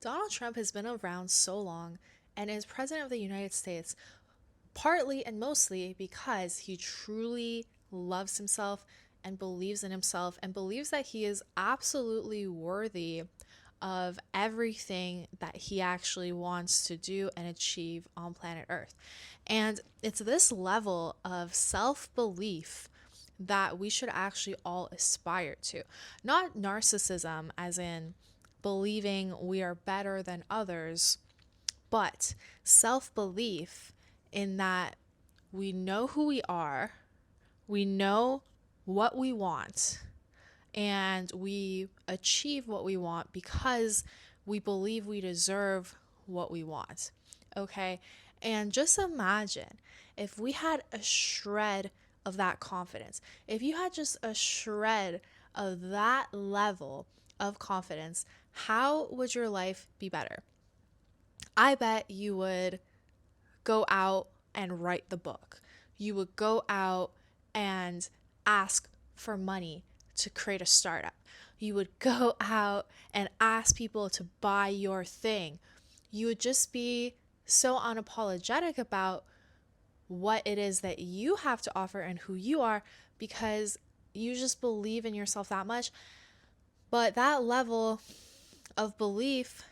Donald Trump has been around so long and is president of the United States partly and mostly because he truly loves himself and believes in himself and believes that he is absolutely worthy of everything that he actually wants to do and achieve on planet Earth. And it's this level of self belief that we should actually all aspire to. Not narcissism, as in believing we are better than others, but self belief in that we know who we are, we know what we want, and we achieve what we want because we believe we deserve what we want. Okay? And just imagine if we had a shred of that confidence, if you had just a shred of that level of confidence, how would your life be better? I bet you would go out and write the book. You would go out and ask for money to create a startup. You would go out and ask people to buy your thing. You would just be so unapologetic about what it is that you have to offer and who you are because you just believe in yourself that much. But that level of belief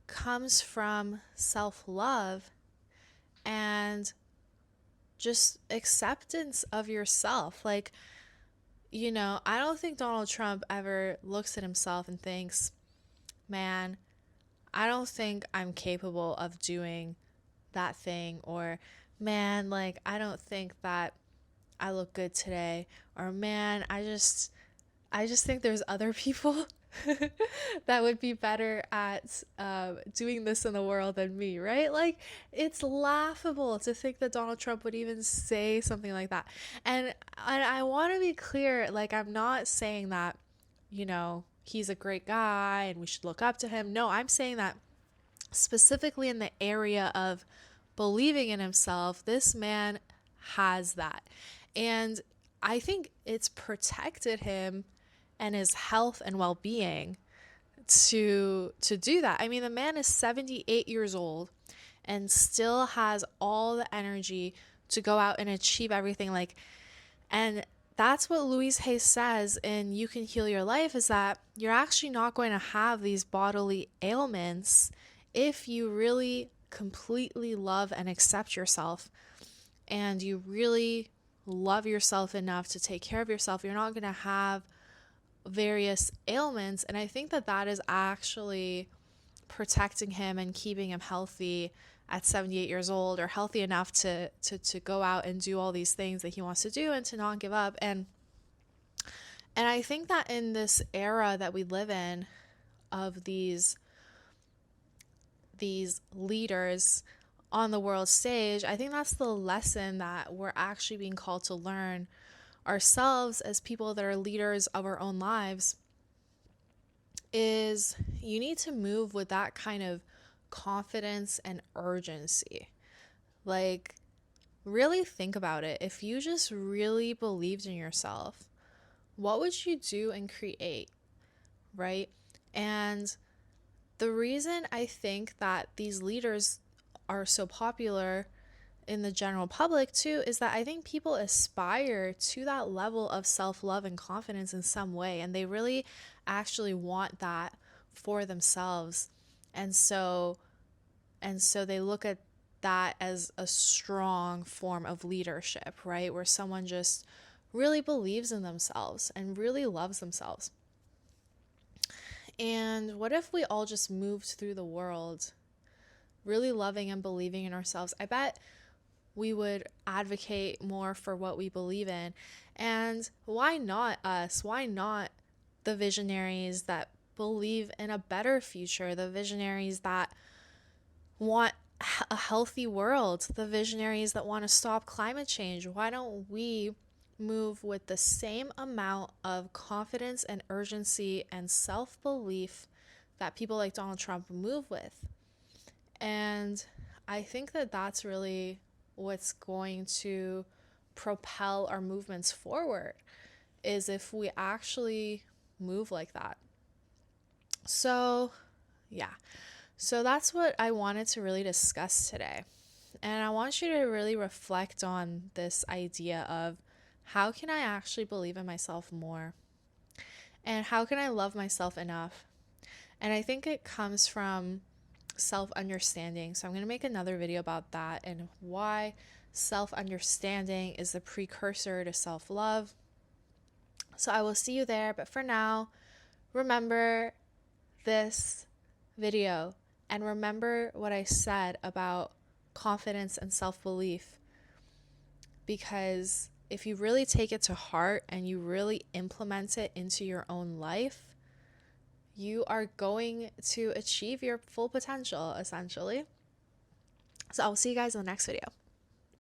comes from self love and just acceptance of yourself. Like, I don't think Donald Trump ever looks at himself and thinks, man, I don't think I'm capable of doing that thing, or man, like, I don't think that I look good today, or man, I just think there's other people that would be better at doing this in the world than me, right? Like, it's laughable to think that Donald Trump would even say something like that. And I want to be clear, like, I'm not saying that, he's a great guy and we should look up to him. No, I'm saying that specifically in the area of believing in himself, this man has that. And I think it's protected him and his health and well-being to do that. I mean, the man is 78 years old and still has all the energy to go out and achieve everything, like, and that's what Louise Hay says in You Can Heal Your Life, is that you're actually not going to have these bodily ailments if you really completely love and accept yourself and you really love yourself enough to take care of yourself. You're not going to have various ailments. And I think that that is actually protecting him and keeping him healthy at 78 years old, or healthy enough to go out and do all these things that he wants to do and to not give up. And I think that in this era that we live in of these leaders on the world stage, I think that's the lesson that we're actually being called to learn ourselves as people that are leaders of our own lives, is you need to move with that kind of confidence and urgency. Like, really think about it. If you just really believed in yourself, what would you do and create, right? And the reason I think that these leaders are so popular in the general public too is that I think people aspire to that level of self-love and confidence in some way, and they really actually want that for themselves. And so they look at that as a strong form of leadership, right? Where someone just really believes in themselves and really loves themselves. And what if we all just moved through the world really loving and believing in ourselves? I bet we would advocate more for what we believe in. And why not us? Why not the visionaries that believe in a better future, the visionaries that want a healthy world, the visionaries that want to stop climate change? Why don't we move with the same amount of confidence and urgency and self-belief that people like Donald Trump move with? And I think that that's really what's going to propel our movements forward, is if we actually move like that. So, yeah. So that's what I wanted to really discuss today. And I want you to really reflect on this idea of how can I actually believe in myself more? And how can I love myself enough? And I think it comes from self understanding. So I'm going to make another video about that and why self understanding is the precursor to self love. So I will see you there. But for now, remember this video and remember what I said about confidence and self belief. Because if you really take it to heart and you really implement it into your own life, you are going to achieve your full potential, essentially. So I'll see you guys in the next video.